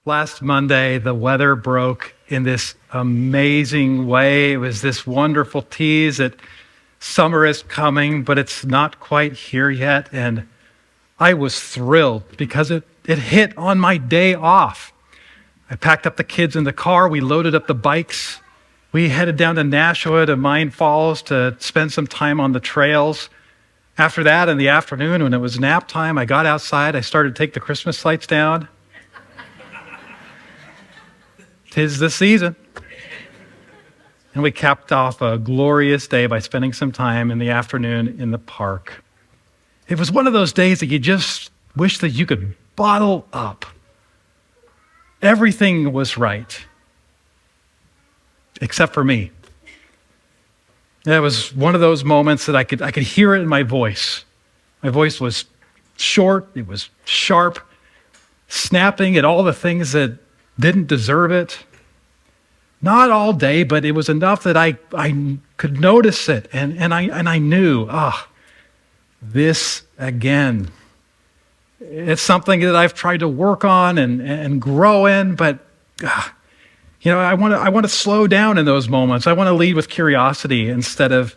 Last Monday, the weather broke in this amazing way. It was this wonderful tease that summer is coming, but it's not quite here yet. And I was thrilled because it hit on my day off. I packed up the kids in the car. We loaded up the bikes. We headed down to Nashua to Mine Falls to spend some time on the trails. After that, in the afternoon, when it was nap time, I got outside. I started to take the Christmas lights down. 'Tis the season. And we capped off a glorious day by spending some time in the afternoon in the park. It was one of those days that you just wish that you could bottle up. Everything was right, except for me. It was one of those moments that I could hear it in my voice. My voice was short, it was sharp, snapping at all the things that didn't deserve it. Not all day, but it was enough that I could notice it, and I knew, this again. It's something that I've tried to work on and grow in, but I want to slow down in those moments. I want to lead with curiosity instead of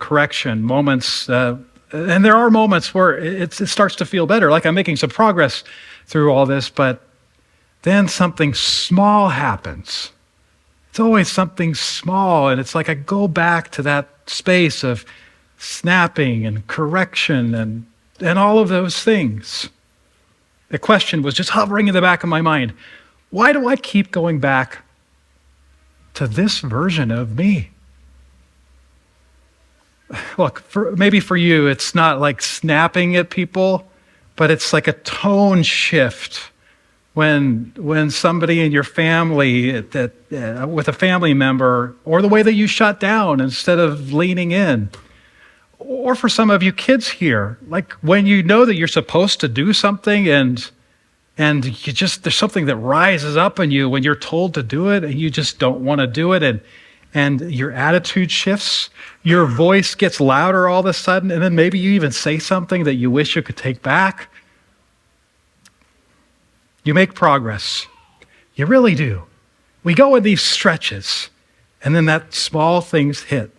correction. Moments, and there are moments where it starts to feel better, like I'm making some progress through all this, but then something small happens. It's always something small, and it's like I go back to that space of snapping and correction and all of those things. The question was just hovering in the back of my mind. Why do I keep going back to this version of me? Look, maybe for you, it's not like snapping at people, but it's like a tone shift when somebody in your family, with a family member, or the way that you shut down instead of leaning in. Or for some of you kids here, like when you know that you're supposed to do something and you just, there's something that rises up in you when you're told to do it and you just don't want to do it, and your attitude shifts, your voice gets louder all of a sudden, and then maybe you even say something that you wish you could take back. You make progress. You really do. We go in these stretches, and then that small things hit.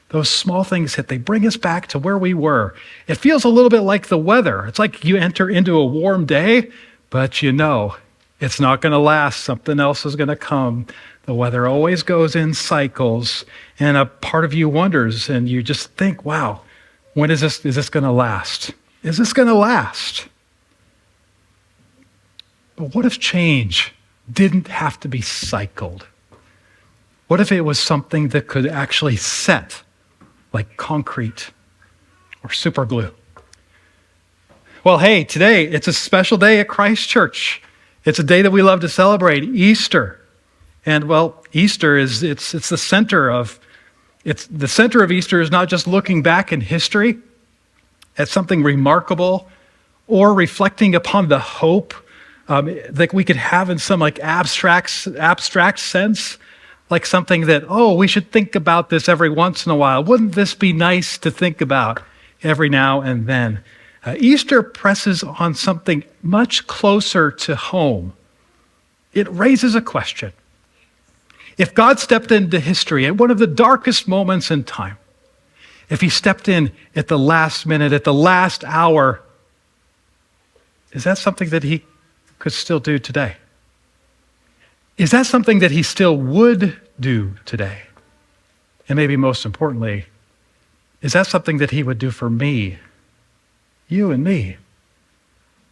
Those small things hit. They bring us back to where we were. It feels a little bit like the weather. It's like you enter into a warm day, but you know it's not going to last. Something else is going to come. The weather always goes in cycles, and a part of you wonders, and you just think, wow, when is this going to last? Is this going to last? But what if change didn't have to be cycled? What if it was something that could actually set, like concrete or super glue? Well, hey, today it's a special day at Christ Church. It's a day that we love to celebrate, Easter. And well, Easter it's the center of Easter is not just looking back in history at something remarkable or reflecting upon the hope that we could have in some like abstract sense, like something that, we should think about this every once in a while. Wouldn't this be nice to think about every now and then? Easter presses on something much closer to home. It raises a question. If God stepped into history at one of the darkest moments in time, if he stepped in at the last minute, at the last hour, is that something that he could still do today? Is that something that he still would do today? And maybe most importantly, is that something that he would do for me, you and me,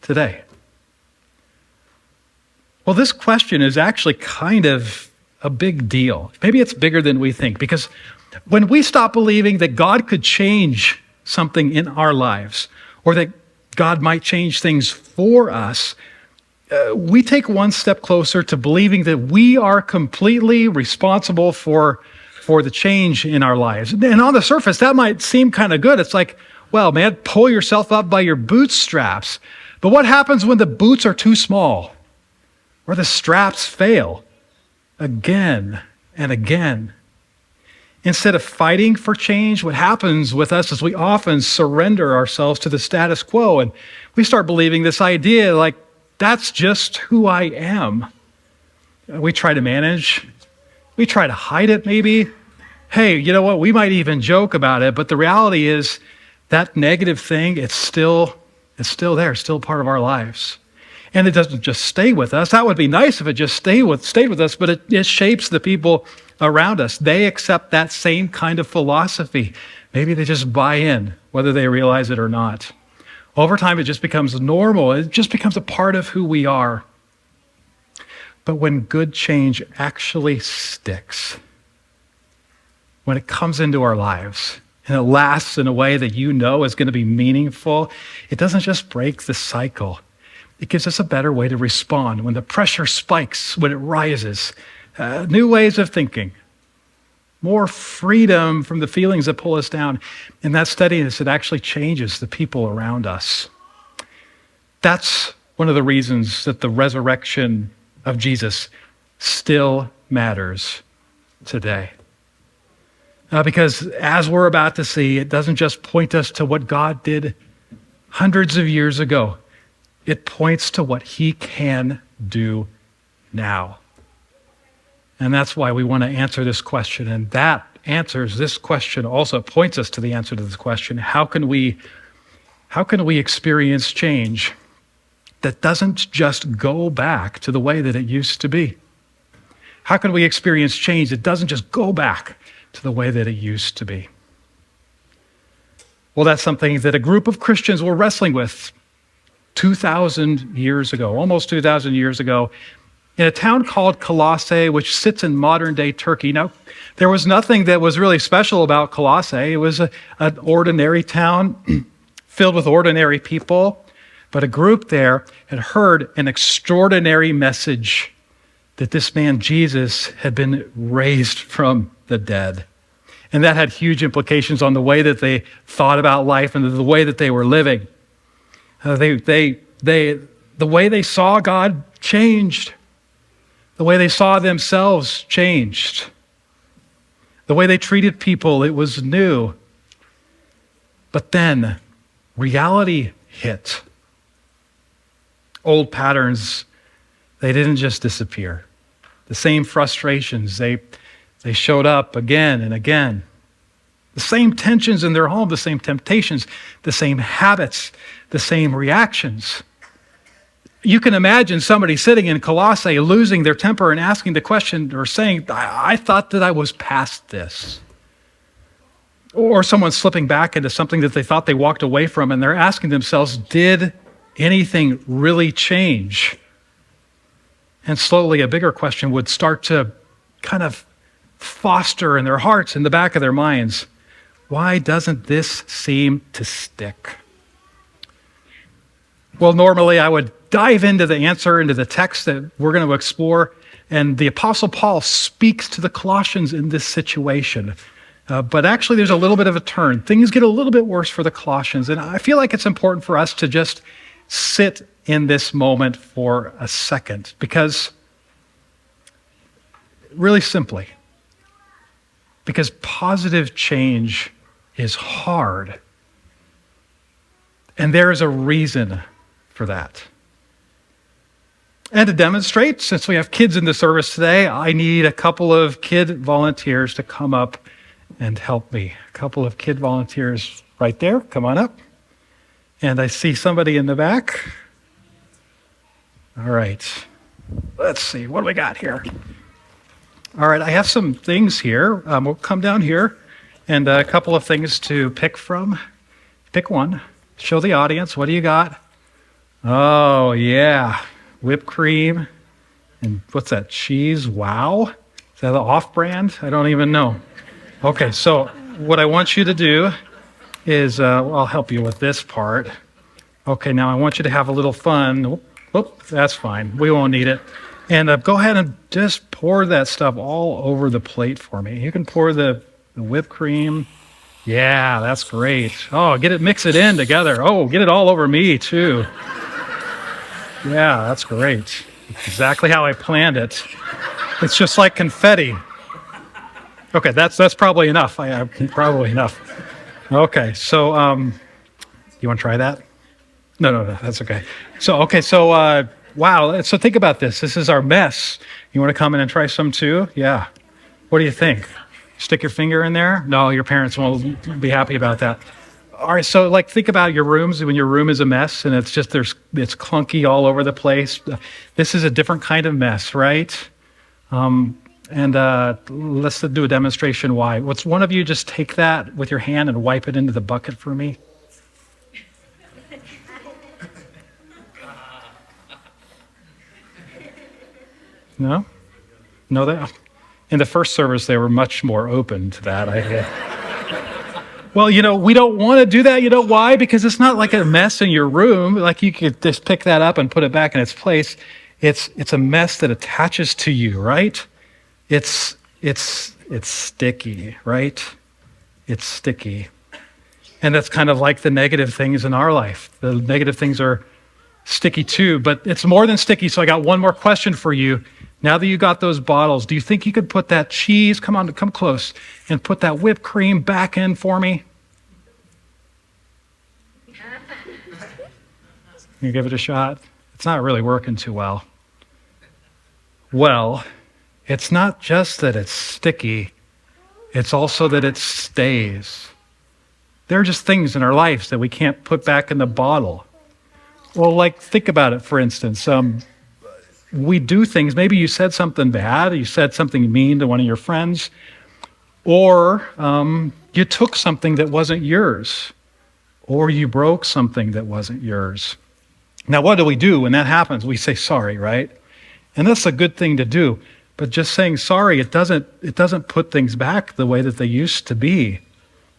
today? Well, this question is actually kind of a big deal. Maybe it's bigger than we think, because when we stop believing that God could change something in our lives, or that God might change things for us, we take one step closer to believing that we are completely responsible for the change in our lives. And on the surface, that might seem kind of good. It's like, well, man, pull yourself up by your bootstraps. But what happens when the boots are too small or the straps fail again and again? Instead of fighting for change, what happens with us is we often surrender ourselves to the status quo, and we start believing this idea like, that's just who I am. We try to manage. We try to hide it maybe. Hey, you know what? We might even joke about it, but the reality is that negative thing, it's still there, still part of our lives. And it doesn't just stay with us. That would be nice if it just stayed with us, but it shapes the people around us. They accept that same kind of philosophy. Maybe they just buy in, whether they realize it or not. Over time, it just becomes normal. It just becomes a part of who we are. But when good change actually sticks, when it comes into our lives, and it lasts in a way that you know is going to be meaningful, it doesn't just break the cycle. It gives us a better way to respond when the pressure spikes, when it rises. New ways of thinking, more freedom from the feelings that pull us down. And that steadiness, it actually changes the people around us. That's one of the reasons that the resurrection of Jesus still matters today. Because as we're about to see, it doesn't just point us to what God did hundreds of years ago. It points to what he can do now. And that's why we want to answer this question. And that answers this question, also points us to the answer to this question. How can we experience change that doesn't just go back to the way that it used to be? How can we experience change that doesn't just go back to the way that it used to be? Well, that's something that a group of Christians were wrestling with 2,000 years ago, almost 2,000 years ago, in a town called Colossae, which sits in modern-day Turkey. Now, there was nothing that was really special about Colossae. It was an ordinary town filled with ordinary people, but a group there had heard an extraordinary message that this man, Jesus, had been raised from the dead. And that had huge implications on the way that they thought about life and the way that they were living. The way they saw God changed. The way they saw themselves changed. The way they treated people, it was new. But then reality hit. Old patterns, they didn't just disappear. The same frustrations, they showed up again and again. The same tensions in their home, the same temptations, the same habits, the same reactions. You can imagine somebody sitting in Colossae losing their temper and asking the question or saying, I thought that I was past this. Or someone slipping back into something that they thought they walked away from, and they're asking themselves, did anything really change? And slowly a bigger question would start to kind of foster in their hearts, in the back of their minds. Why doesn't this seem to stick? Well, normally I would dive into the answer, into the text that we're going to explore, and the Apostle Paul speaks to the Colossians in this situation. But actually there's a little bit of a turn. Things get a little bit worse for the Colossians, and I feel like it's important for us to just sit in this moment for a second, because really simply, because positive change is hard. And there is a reason for that. And to demonstrate, since we have kids in the service today, I need a couple of kid volunteers to come up and help me. A couple of kid volunteers right there. Come on up. And I see somebody in the back. All right. Let's see. What do we got here? All right. I have some things here. We'll come down here and a couple of things to pick from. Pick one. Show the audience. What do you got? Oh, yeah. Whipped cream. And what's that? Cheese? Wow. Is that the off-brand? I don't even know. Okay, so what I want you to do is, I'll help you with this part. Okay, now I want you to have a little fun. Oop, that's fine. We won't need it. And go ahead and just pour that stuff all over the plate for me. You can pour the whipped cream. Yeah, that's great. Oh, mix it in together. Oh, get it all over me too. Yeah, that's great. Exactly how I planned it. It's just like confetti. Okay, that's probably enough. Probably enough. Okay, so you want to try that? No, that's okay. So Wow. So think about this. This is our mess. You want to come in and try some too? Yeah. What do you think? Stick your finger in there? No, your parents won't be happy about that. All right, so like think about your rooms when your room is a mess and it's clunky all over the place. This is a different kind of mess, right? And let's do a demonstration why. What's one of you just take that with your hand and wipe it into the bucket for me? No? No, in the first service, they were much more open to that. Well, we don't want to do that. You know why? Because it's not like a mess in your room. Like you could just pick that up and put it back in its place. It's a mess that attaches to you, right? It's sticky, right? It's sticky. And that's kind of like the negative things in our life. The negative things are sticky too, but it's more than sticky. So I got one more question for you. Now that you got those bottles, do you think you could put that cheese, come close, and put that whipped cream back in for me? You give it a shot? It's not really working too well. Well, it's not just that it's sticky, it's also that it stays. There are just things in our lives that we can't put back in the bottle. Well, like think about it, for instance. We do things, maybe you said something bad, you said something mean to one of your friends, or you took something that wasn't yours, or you broke something that wasn't yours. Now, what do we do when that happens? We say sorry, right? And that's a good thing to do. But just saying sorry, it doesn't put things back the way that they used to be.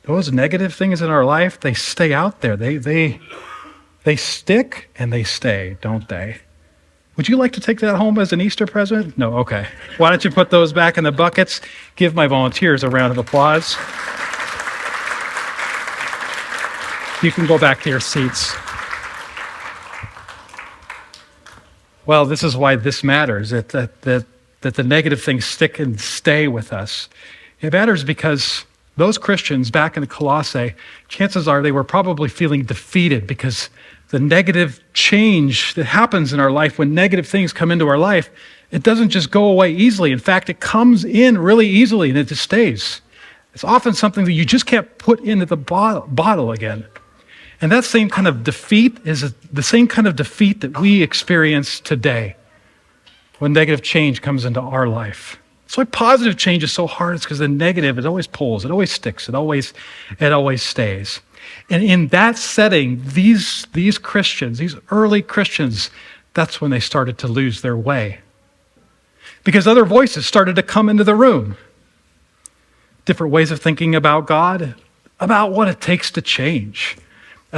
Those negative things in our life, they stay out there. They stick and they stay, don't they? Would you like to take that home as an Easter present? No, okay. Why don't you put those back in the buckets? Give my volunteers a round of applause. You can go back to your seats. Well, this is why this matters, that the negative things stick and stay with us. It matters because those Christians back in the Colossae, chances are they were probably feeling defeated because the negative change that happens in our life when negative things come into our life, it doesn't just go away easily. In fact, it comes in really easily and it just stays. It's often something that you just can't put into the bottle again. And that same kind of defeat is the same kind of defeat that we experience today when negative change comes into our life. That's why positive change is so hard. It's because the negative, it always pulls, it always sticks, it always stays. And in that setting, these Christians, these early Christians, that's when they started to lose their way. Because other voices started to come into the room. Different ways of thinking about God, about what it takes to change.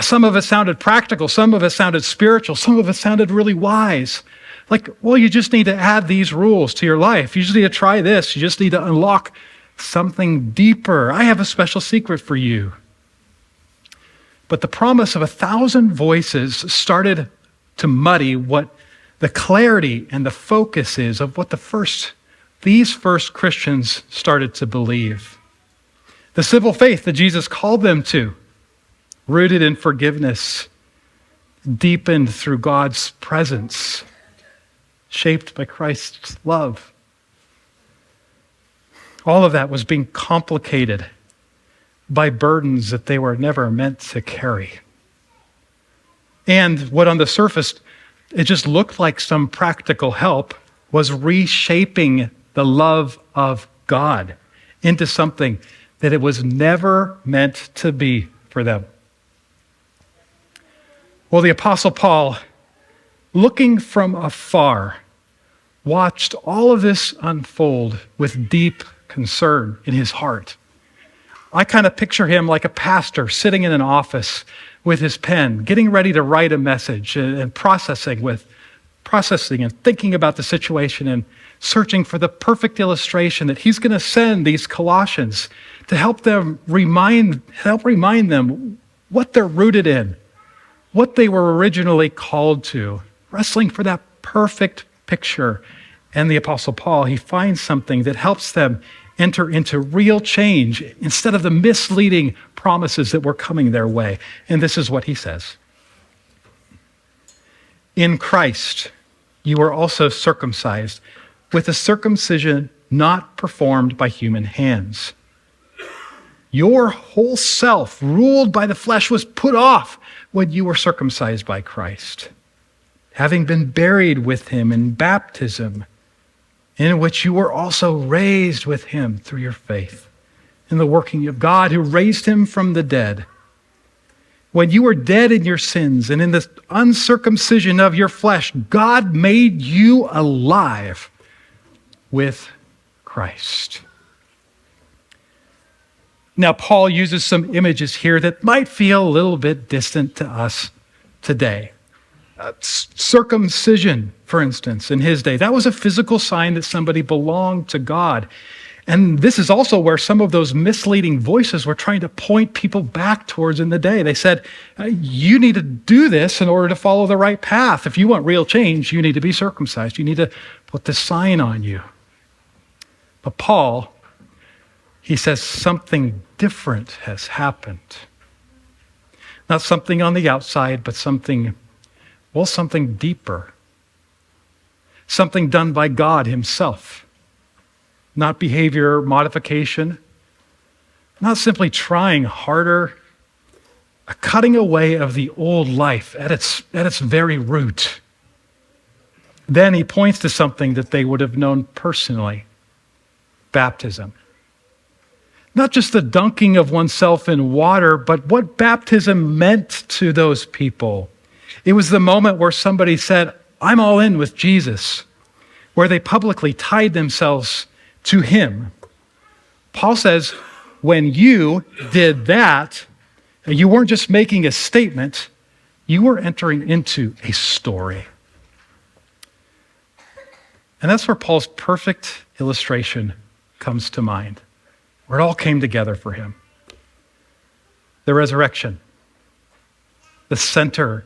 Some of it sounded practical, some of it sounded spiritual, some of it sounded really wise. Like, well, you just need to add these rules to your life. You just need to try this. You just need to unlock something deeper. I have a special secret for you. But the promise of 1,000 voices started to muddy what the clarity and the focus is of what these first Christians started to believe. The simple faith that Jesus called them to, rooted in forgiveness, deepened through God's presence, shaped by Christ's love. All of that was being complicated by burdens that they were never meant to carry. And what on the surface, it just looked like some practical help, was reshaping the love of God into something that it was never meant to be for them. Well, the Apostle Paul, looking from afar, watched all of this unfold with deep concern in his heart. I kind of picture him like a pastor sitting in an office with his pen, getting ready to write a message and processing and thinking about the situation and searching for the perfect illustration that he's going to send these Colossians to help remind them what they're rooted in, what they were originally called to, wrestling for that perfect picture. And the Apostle Paul, he finds something that helps them enter into real change instead of the misleading promises that were coming their way. And this is what he says. In Christ, you were also circumcised with a circumcision not performed by human hands. Your whole self, ruled by the flesh, was put off when you were circumcised by Christ, having been buried with him in baptism, in which you were also raised with him through your faith in the working of God who raised him from the dead. When you were dead in your sins and in the uncircumcision of your flesh, God made you alive with Christ. Now, Paul uses some images here that might feel a little bit distant to us today. Circumcision, for instance, in his day, that was a physical sign that somebody belonged to God. And this is also where some of those misleading voices were trying to point people back towards in the day. They said, you need to do this in order to follow the right path. If you want real change, you need to be circumcised. You need to put the sign on you. But Paul, he says something different has happened. Not something on the outside, but something deeper. Something done by God himself. Not behavior modification. Not simply trying harder. A cutting away of the old life at its very root. Then he points to something that they would have known personally. Baptism. Not just the dunking of oneself in water, but what baptism meant to those people. It was the moment where somebody said, I'm all in with Jesus, where they publicly tied themselves to him. Paul says, when you did that, you weren't just making a statement, you were entering into a story. And that's where Paul's perfect illustration comes to mind, where it all came together for him. The resurrection, the center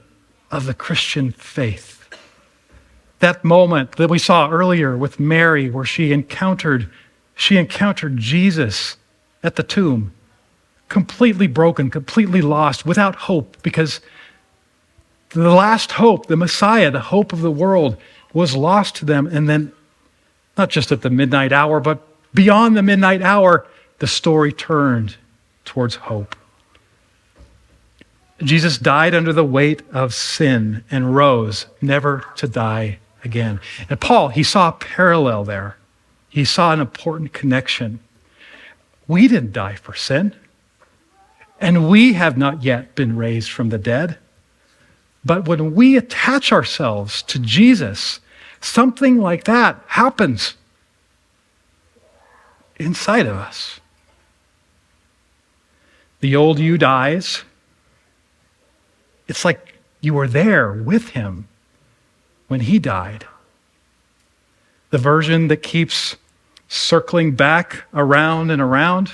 of the Christian faith. That moment that we saw earlier with Mary, where she encountered Jesus at the tomb, completely broken, completely lost, without hope, because the last hope, the Messiah, the hope of the world, was lost to them. And then, not just at the midnight hour, but beyond the midnight hour, the story turned towards hope. Jesus died under the weight of sin and rose, never to die again. And Paul, he saw a parallel there. He saw an important connection. We didn't die for sin, and we have not yet been raised from the dead. But when we attach ourselves to Jesus, something like that happens inside of us. The old you dies. It's like you were there with him when he died. The version that keeps circling back around and around,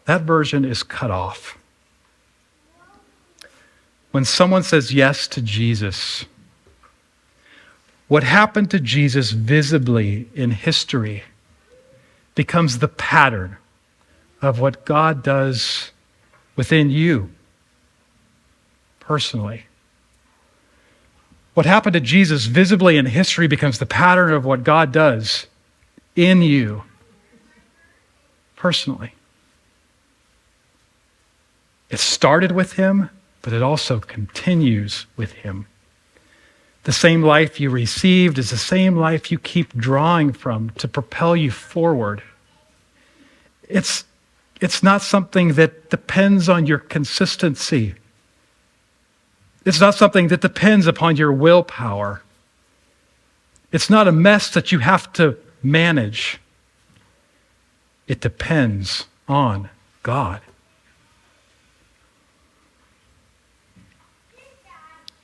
that version is cut off. When someone says yes to Jesus, what happened to Jesus visibly in history becomes the pattern of what God does within you personally. What happened to Jesus visibly in history becomes the pattern of what God does in you personally. It started with him, but it also continues with him. The same life you received is the same life you keep drawing from to propel you forward. It's not something that depends on your consistency. It's not something that depends upon your willpower. It's not a mess that you have to manage. It depends on God.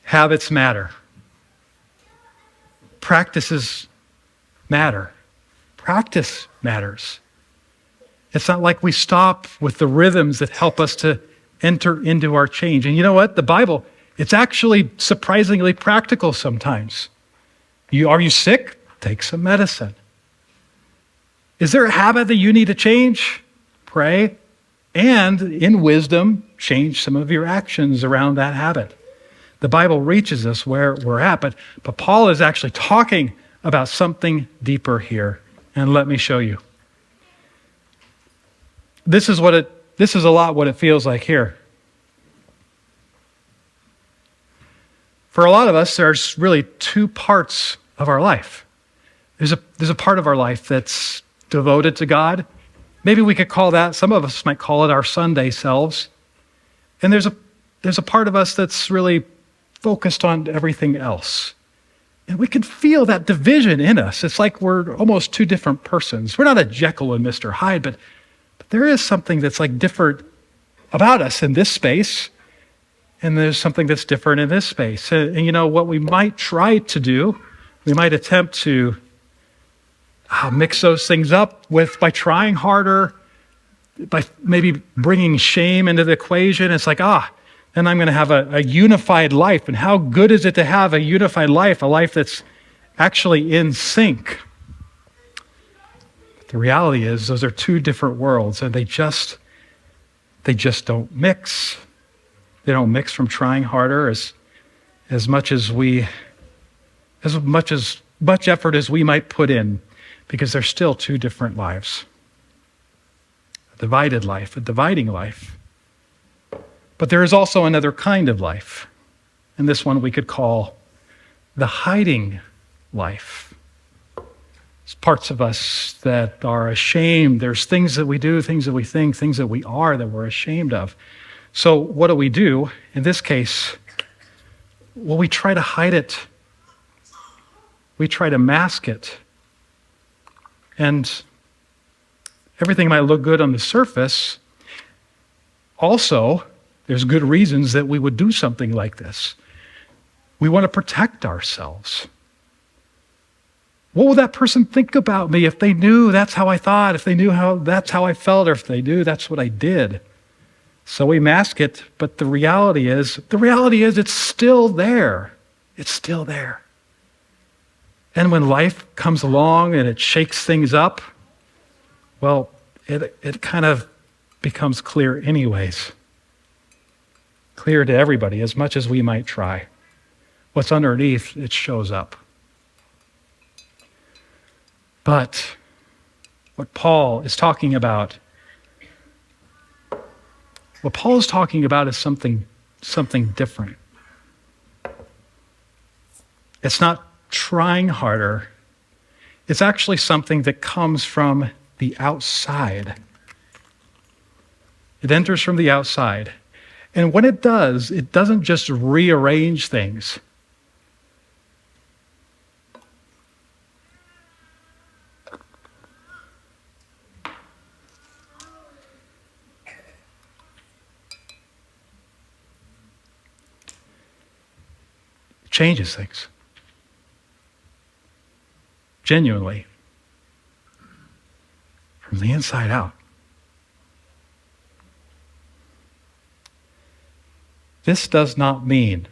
Habits matter. Practices matter. Practice matters. It's not like we stop with the rhythms that help us to enter into our change. And you know what? The Bible, it's actually surprisingly practical sometimes. Are you sick? Take some medicine. Is there a habit that you need to change? Pray. And in wisdom, change some of your actions around that habit. The Bible reaches us where we're at, but Paul is actually talking about something deeper here. And let me show you. This is a lot what it feels like here. For a lot of us, there's really two parts of our life. There's a part of our life that's devoted to God. Maybe we could call that, some of us might call it our Sunday selves. And there's a part of us that's really focused on everything else. And we can feel that division in us. It's like we're almost two different persons. We're not a Jekyll and Mr. Hyde, but there is something that's like different about us in this space. And there's something that's different in this space. And you know, what we might try to do, we might attempt to mix those things up by trying harder, by maybe bringing shame into the equation. It's like, then I'm going to have a unified life. And how good is it to have a unified life, a life that's actually in sync? But the reality is those are two different worlds, and they just don't mix. They don't mix from trying harder as much effort as we might put in, because they're still two different lives. A divided life, a dividing life. But there is also another kind of life, and this one we could call the hiding life. There's parts of us that are ashamed. There's things that we do, things that we think, things that we are that we're ashamed of. So what do we do? In this case, well, we try to hide it. We try to mask it. And everything might look good on the surface. Also, there's good reasons that we would do something like this. We want to protect ourselves. What will that person think about me if they knew that's how I thought, if they knew that's how I felt, or if they knew that's what I did? So we mask it, but the reality is it's still there. It's still there. And when life comes along and it shakes things up, well, it kind of becomes clear anyways. Clear to everybody, as much as we might try. What's underneath, it shows up. But what Paul is talking about is something different. It's not trying harder. It's actually something that comes from the outside. It enters from the outside. And when it does, it doesn't just rearrange things. It changes things. Genuinely. From the inside out. This does not mean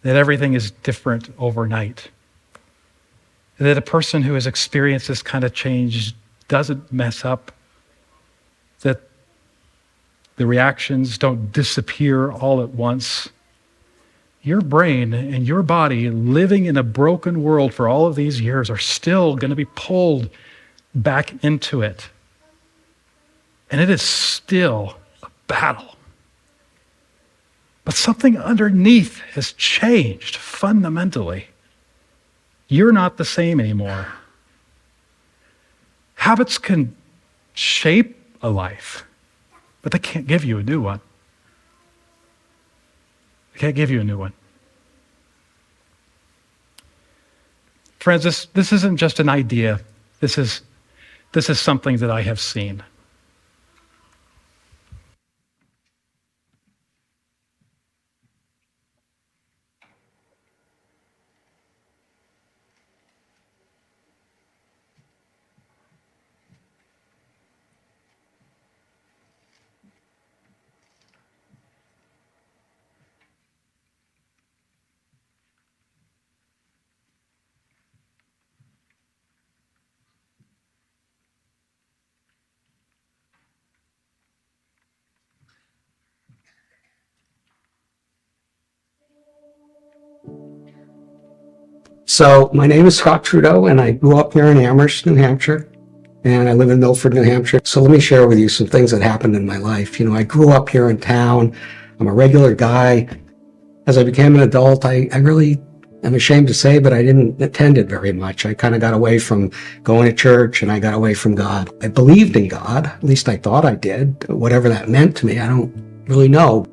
that everything is different overnight. That a person who has experienced this kind of change doesn't mess up. That the reactions don't disappear all at once. Your brain and your body, living in a broken world for all of these years, are still going to be pulled back into it. And it is still a battle. But something underneath has changed fundamentally. You're not the same anymore. Habits can shape a life, but they can't give you a new one. They can't give you a new one. Friends, this isn't just an idea. This is something that I have seen. So my name is Scott Trudeau, and I grew up here in Amherst, New Hampshire, and I live in Milford, New Hampshire. So let me share with you some things that happened in my life. I grew up here in town. I'm a regular guy. As I became an adult, I really am ashamed to say, but I didn't attend it very much. I kind of got away from going to church, and I got away from God. I believed in God, at least I thought I did. Whatever that meant to me, I don't really know.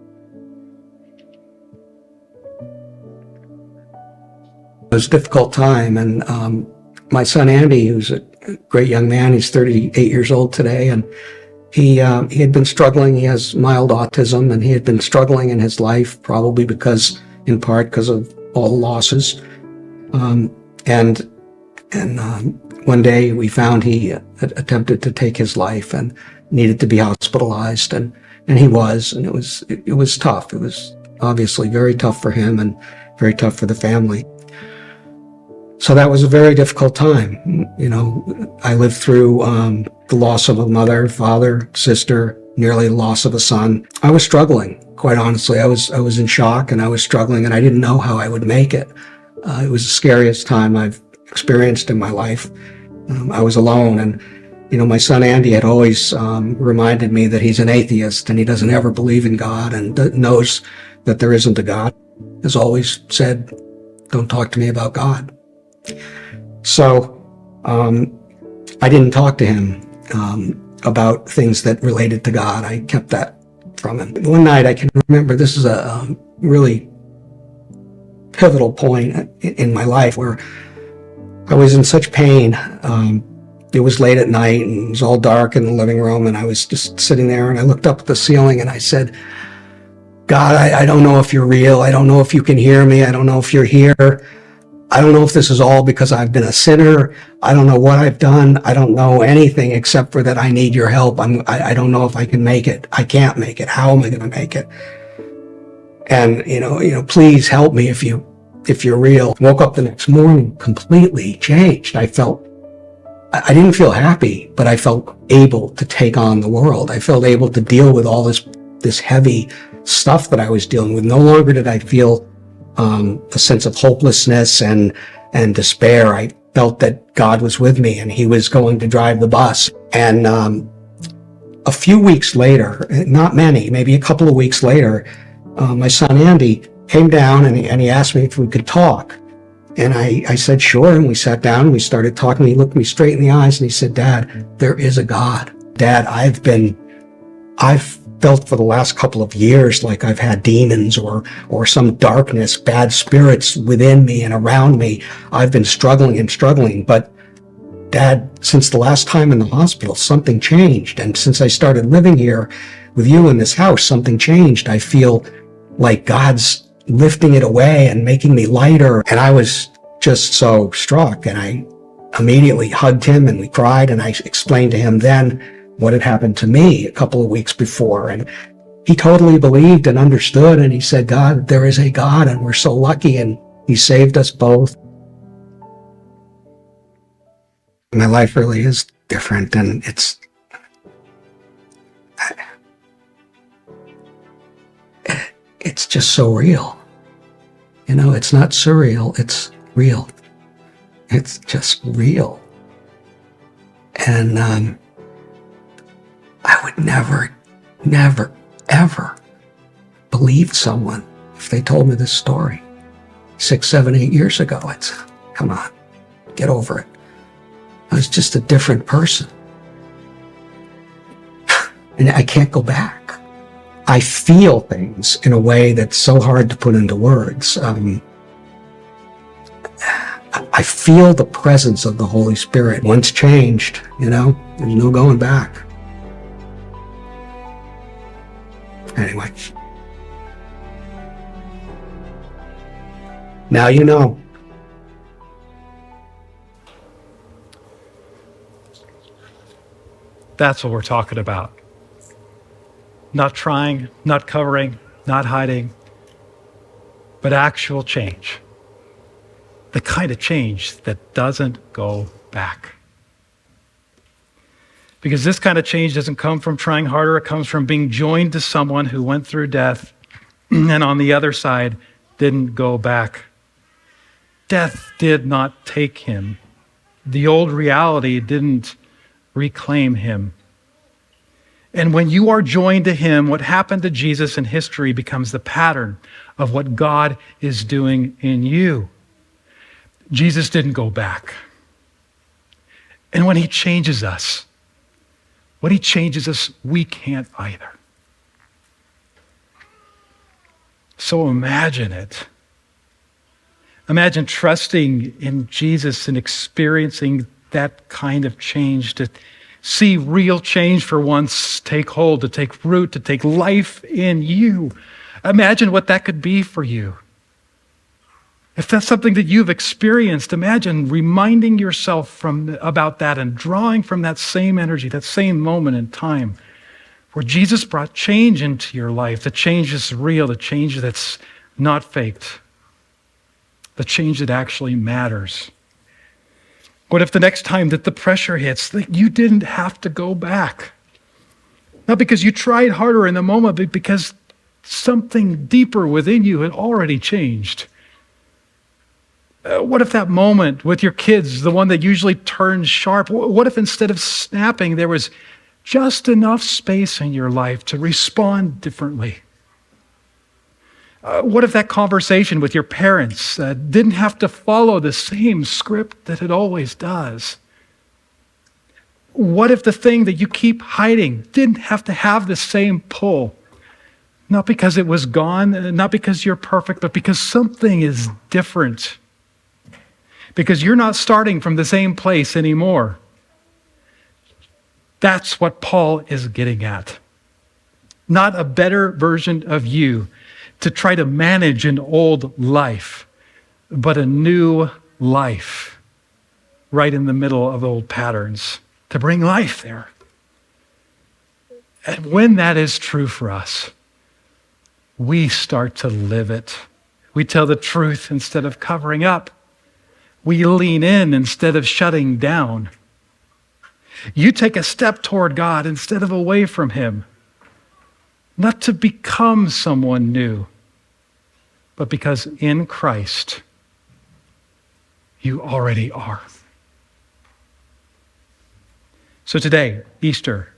It was a difficult time, and my son Andy, who's a great young man, he's 38 years old today, and he had been struggling. He has mild autism, and he had been struggling in his life, probably in part because of all the losses. And one day we found he had attempted to take his life and needed to be hospitalized, and he was, and it was tough. It was obviously very tough for him and very tough for the family. So that was a very difficult time. I lived through the loss of a mother, father, sister, nearly the loss of a son. I was struggling, quite honestly. I was in shock, and I was struggling, and I didn't know how I would make it. It was the scariest time I've experienced in my life. I was alone, and my son Andy had always reminded me that he's an atheist and he doesn't ever believe in God and knows that there isn't a God. Has always said, "Don't talk to me about God." So I didn't talk to him about things that related to God. I kept that from him. One night I can remember, this is a really pivotal point in my life where I was in such pain. It was late at night, and it was all dark in the living room, and I was just sitting there, and I looked up at the ceiling and I said, "God, I don't know if you're real. I don't know if you can hear me. I don't know if you're here. I don't know if this is all because I've been a sinner. I don't know what I've done. I don't know anything except for that I need your help. I don't know if I can make it. I can't make it. How am I going to make it? And, please help me if you're real." Woke up the next morning completely changed. I didn't feel happy, but I felt able to take on the world. I felt able to deal with all this heavy stuff that I was dealing with. No longer did I feel a sense of hopelessness and despair. I felt that God was with me and he was going to drive the bus. And a few weeks later, not many, maybe a couple of weeks later, my son Andy came down and he asked me if we could talk. And I said, sure. And we sat down and we started talking. He looked me straight in the eyes and he said, "Dad, there is a God. Dad, I've felt for the last couple of years like I've had demons or some darkness, bad spirits within me and around me. I've been struggling. But Dad, since the last time in the hospital, something changed. And since I started living here with you in this house, something changed. I feel like God's lifting it away and making me lighter." And I was just so struck, and I immediately hugged him and we cried, and I explained to him then what had happened to me a couple of weeks before. And he totally believed and understood, and he said, "God, there is a God, and we're so lucky, and he saved us both." My life really is different, and it's just so real. It's not surreal, it's real. It's just real. And I would never, ever believe someone if they told me this story 6, 7, 8 years ago. Come on, get over it. I was just a different person. And I can't go back. I feel things in a way that's so hard to put into words. I feel the presence of the Holy Spirit. Once changed, there's no going back. Anyway. Now you know. That's what we're talking about. Not trying, not covering, not hiding, but actual change. The kind of change that doesn't go back. Because this kind of change doesn't come from trying harder. It comes from being joined to someone who went through death and on the other side didn't go back. Death did not take him. The old reality didn't reclaim him. And when you are joined to him, what happened to Jesus in history becomes the pattern of what God is doing in you. Jesus didn't go back. And when he changes us, we can't either. So imagine it. Imagine trusting in Jesus and experiencing that kind of change, to see real change for once take hold, to take root, to take life in you. Imagine what that could be for you. If that's something that you've experienced, imagine reminding yourself about that and drawing from that same energy, that same moment in time where Jesus brought change into your life, the change that's real, the change that's not faked, the change that actually matters. What if the next time that the pressure hits, that you didn't have to go back? Not because you tried harder in the moment, but because something deeper within you had already changed. What if that moment with your kids, the one that usually turns sharp, what if instead of snapping, there was just enough space in your life to respond differently? What if that conversation with your parents didn't have to follow the same script that it always does? What if the thing that you keep hiding didn't have to have the same pull? Not because it was gone, not because you're perfect, but because something is different. Because you're not starting from the same place anymore. That's what Paul is getting at. Not a better version of you to try to manage an old life, but a new life right in the middle of old patterns to bring life there. And when that is true for us, we start to live it. We tell the truth instead of covering up. We lean in instead of shutting down. You take a step toward God instead of away from him. Not to become someone new, but because in Christ, you already are. So today, Easter,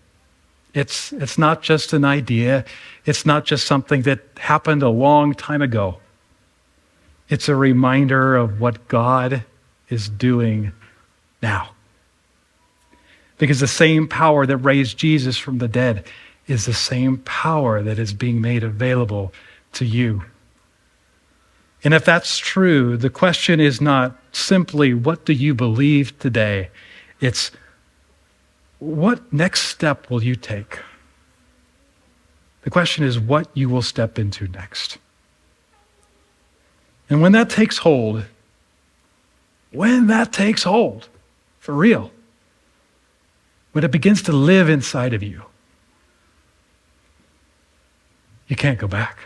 it's not just an idea. It's not just something that happened a long time ago. It's a reminder of what God is doing now. Because the same power that raised Jesus from the dead is the same power that is being made available to you. And if that's true, the question is not simply, what do you believe today? It's, what next step will you take? The question is what you will step into next. And when that takes hold, for real, when it begins to live inside of you, you can't go back.